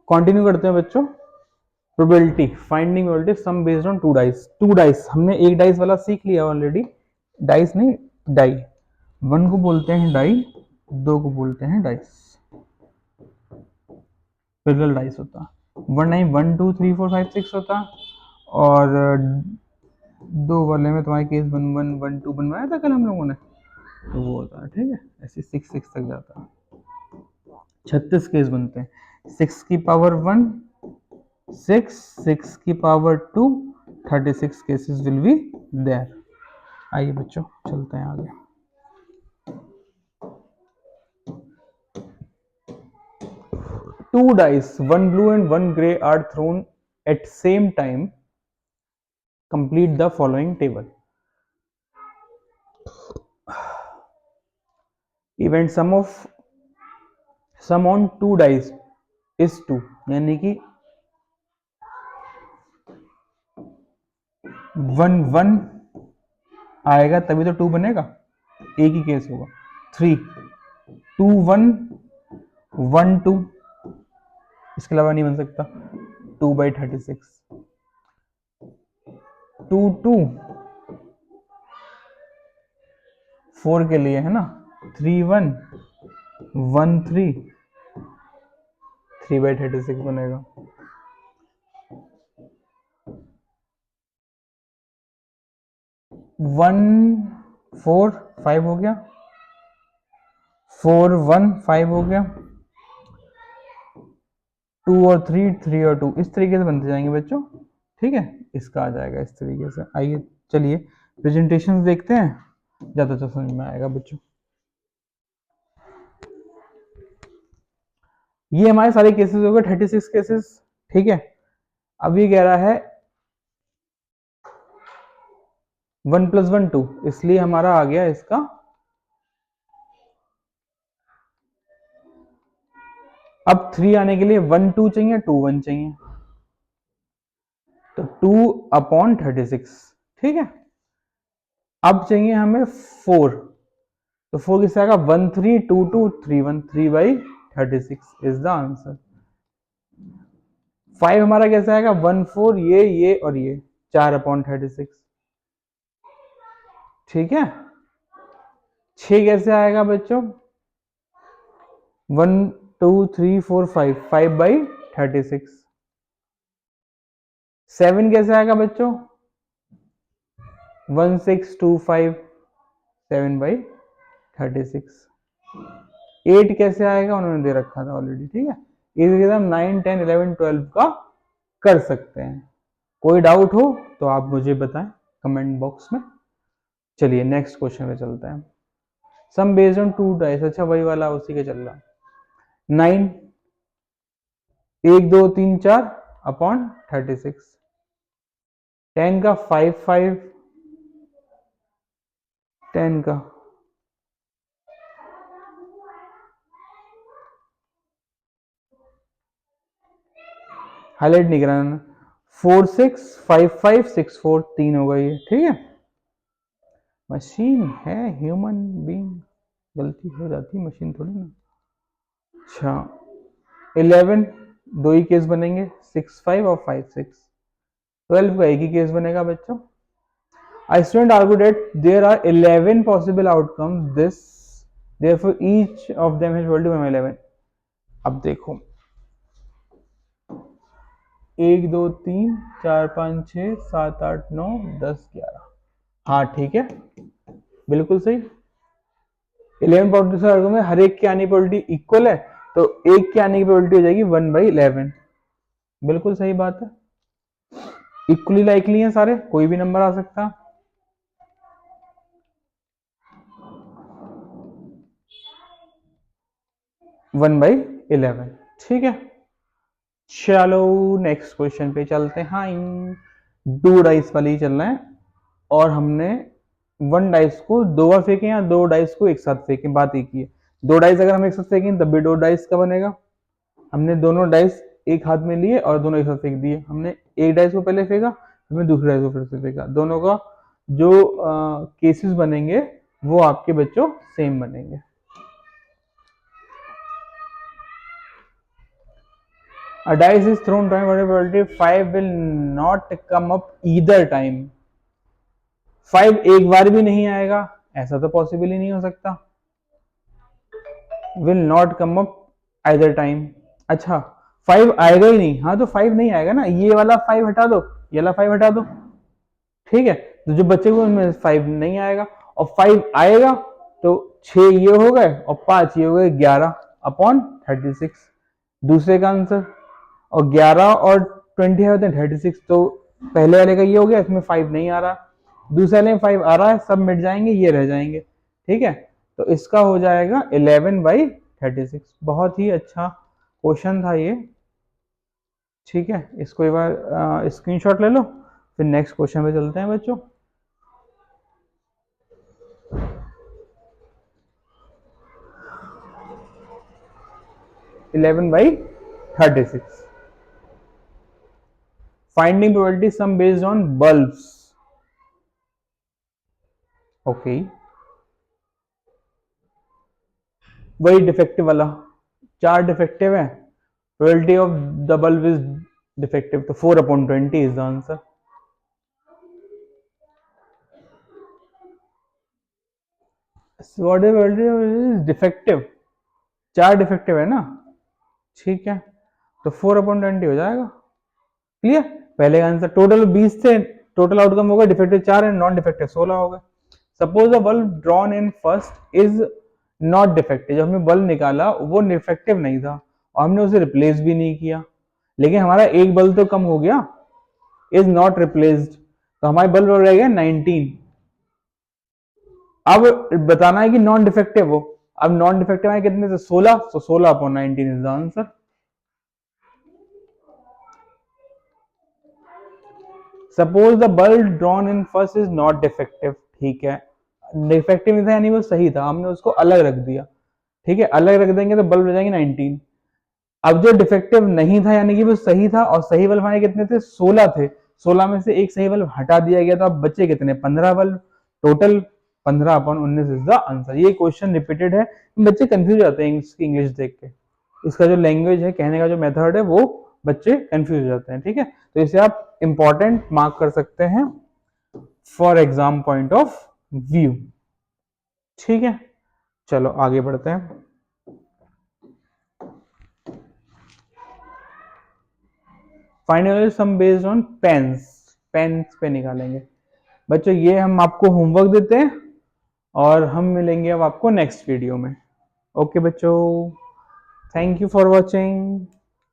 Continue करते हैं बच्चों। Probability finding probability sum based on two dice हमने एक डाइस वाला सीख लिया ऑलरेडी। डाइस नहीं, डाई। वन को बोलते हैं डाई, दो को बोलते हैं डाइस। पैरेलल डाइस होता 1 9 1 2 3 4 5 6 होता, और दो वाले में तुम्हारे केस 1 1 1 2 बनवाया था कल हम लोगों ने, तो वो होता है। ठीक है, ऐसे 6 6 तक जाता है। 36 केस बनते हैं। 6 की पावर 1 6, 6 की power 2, 36 cases will be there. आइए बच्चों चलते हैं आगे। Two dice, one blue and one gray, are thrown at same time. Complete the following table. Event sum on two dice is 2, यानी कि 1 1 आएगा तभी तो 2 बनेगा, एक ही केस होगा। 3 2 1 1 2, इसके अलावा नहीं बन सकता। 2/36 2 2 4 के लिए है ना। 3 1 1 3 3/36 बनेगा। 1 4 5 हो गया, 4 1 5 हो गया, 2 और 3 3 और 2, इस तरीके से बनते जाएंगे बच्चों। ठीक है, इसका आ जाएगा इस तरीके से। आइए चलिए प्रेजेंटेशन देखते हैं, ज्यादा तो समझ में आएगा बच्चों। ये हमारे सारे केसेस हो गए 36 केसेस। ठीक है, अब ये कह रहा है 1 + 1 2, इसलिए हमारा आ गया इसका अब 3 आने के लिए 1 2 चाहिए, 2 1 चाहिए, तो 2/36। ठीक है, अब चाहिए हमें 4, तो 4 किससे आएगा 1 3 2 2 3 1, 3/36 इज द आंसर। 5 हमारा कैसे आएगा 1 4, ये और ये 4/36। ठीक है, 6 कैसे आएगा बच्चों 1 2 3 4 5, 5/36। 7 कैसे आएगा बच्चों 1 6 2 5, 7/36। 8 कैसे आएगा, उन्होंने दे रखा था ऑलरेडी। ठीक है, इसी के हम 9 10 11 12 का कर सकते हैं। कोई डाउट हो तो आप मुझे बताएं कमेंट बॉक्स में। चलिए नेक्स्ट क्वेश्चन में चलते हैं। सम बेस्ड ऑन 2 डाइस, अच्छा वही वाला उसी के चल रहा। 9 1 2 3 4/36। 10 का 5 5, 10 का हाईलाइट नहीं कराना, 4 6 5 5 6 4, 3 होगा ये। ठीक है, मशीन है, ह्यूमन बीइंग, गलती हो जाती, मशीन थोड़ी ना। अच्छा 11, दो ही केस बनेंगे, 6 5 और 5 6। 12 का एक ही केस बनेगा बच्चों। A student argued that there are 11 possible outcomes, therefore each of them is equal to 1/11। अब देखो 1 2 3 4 5 6 7 8 9 10 11, हाँ ठीक है बिल्कुल सही। 11 प्रोबेबिलिटी में हर एक की आने की प्रोबेबिलिटी इक्वल है, तो एक के आने की प्रोबेबिलिटी हो जाएगी 1/11। बिल्कुल सही बात है, इक्वली लाइकली है सारे, कोई भी नंबर आ सकता है। One by 11। ठीक है, चलो नेक्स्ट क्वेश्चन पे चलते हैं। हाँ 2 डाइस वाली चल रहा है, और हमने 1 डाइस को 2 बार फेंके या 2 डाइस को एक साथ फेंके, बात एक ही है। 2 डाइस अगर हम एक साथ फेंकें तब भी 2 डाइस का बनेगा। हमने दोनों डाइस एक हाथ में लिए और दोनों एक साथ फेंक दिए। हमने एक डाइस को पहले फेंका, हमने दूसरे डाइस को फिर से फेंका, दोनों का जो केसेस बनेंगे वो आपके बच्चों सेम बनेंगे। A dice is thrown twice, what probability 5 will not come up either time. 5 एक बार भी नहीं आएगा, ऐसा तो पॉसिबल ही नहीं हो सकता. Will not come up either time. अच्छा 5 आएगा ही नहीं, हाँ तो 5 नहीं आएगा ना, ये वाला 5 हटा दो, ये वाला 5 हटा दो, ठीक है. तो जो बच्चे को उनमें 5 नहीं आएगा, और 5 आएगा तो 6 ये हो गए और 5 ये हो गए, 11 अपॉन 36 दूसरे का आंसर. और 11 और 20 है 36, तो पहले वाले का ये हो गया, इसमें 5 नहीं आ रहा, दूसरे वाले में 5 आ रहा है, सब मिट जाएंगे, ये रह जाएंगे, ठीक है. तो इसका हो जाएगा 11/36. बहुत ही अच्छा क्वेश्चन था ये, ठीक है. इसको एक बार स्क्रीनशॉट ले लो, फिर नेक्स्ट क्वेश्चन पे चलते हैं बच्चों. (11/36). Finding probability sum based on bulbs. Okay, वही डिफेक्टिव वाला, 4 डिफेक्टिव है, probability of the bulb is defective, तो 4/20 is the answer. What is probability is defective? 4 defective है ना, ठीक है, तो 4/20 हो जाएगा. क्लियर. पहले का आंसर टोटल 20 थे, टोटल आउटकम होगा डिफेक्टिव 4 एंड नॉन डिफेक्टिव 16 हो गए. Suppose the bulb drawn in first is not defective. जब हमने बल्ब निकाला वो डिफेक्टिव नहीं था और हमने उसे रिप्लेस भी नहीं किया, लेकिन हमारा एक बल्ब तो कम हो गया, इज नॉट रिप्लेस्ड, तो हमारे बल्ब रह गया 19. अब बताना है कि नॉन डिफेक्टिव हो. अब नॉन डिफेक्टिव है कितने से 16, तो 16/19 is the answer. Suppose the bulb drawn in first is not defective. ठीक है, डिफेक्टिव नहीं था यानी वो सही था, हमने उसको अलग रख दिया, ठीक है, अलग रख देंगे तो बल्ब हो जाएंगे 19. अब जो डिफेक्टिव नहीं था यानी कि वो सही था, और सही बल्ब हमारे कितने थे 16 थे, 16 में से एक सही बल्ब हटा दिया गया, तो अब बचे कितने 15 bulb, total 15/19 is the answer. ये क्वेश्चन रिपीटेड है, बच्चे कंफ्यूज जाते हैं इंग्लिश देख के, इसका जो लैंग्वेज है, कहने का जो मेथड है, वो बच्चे कंफ्यूज हो जाते हैं, ठीक है. तो इसे आप इंपॉर्टेंट मार्क कर सकते हैं for exam point of view, ठीक है. चलो आगे बढ़ते हैं. Finally sum based on pens, pens पे निकालेंगे बच्चों. ये हम आपको होमवर्क देते हैं और हम मिलेंगे अब आपको नेक्स्ट वीडियो में. ओके बच्चों, थैंक यू फॉर वॉचिंग.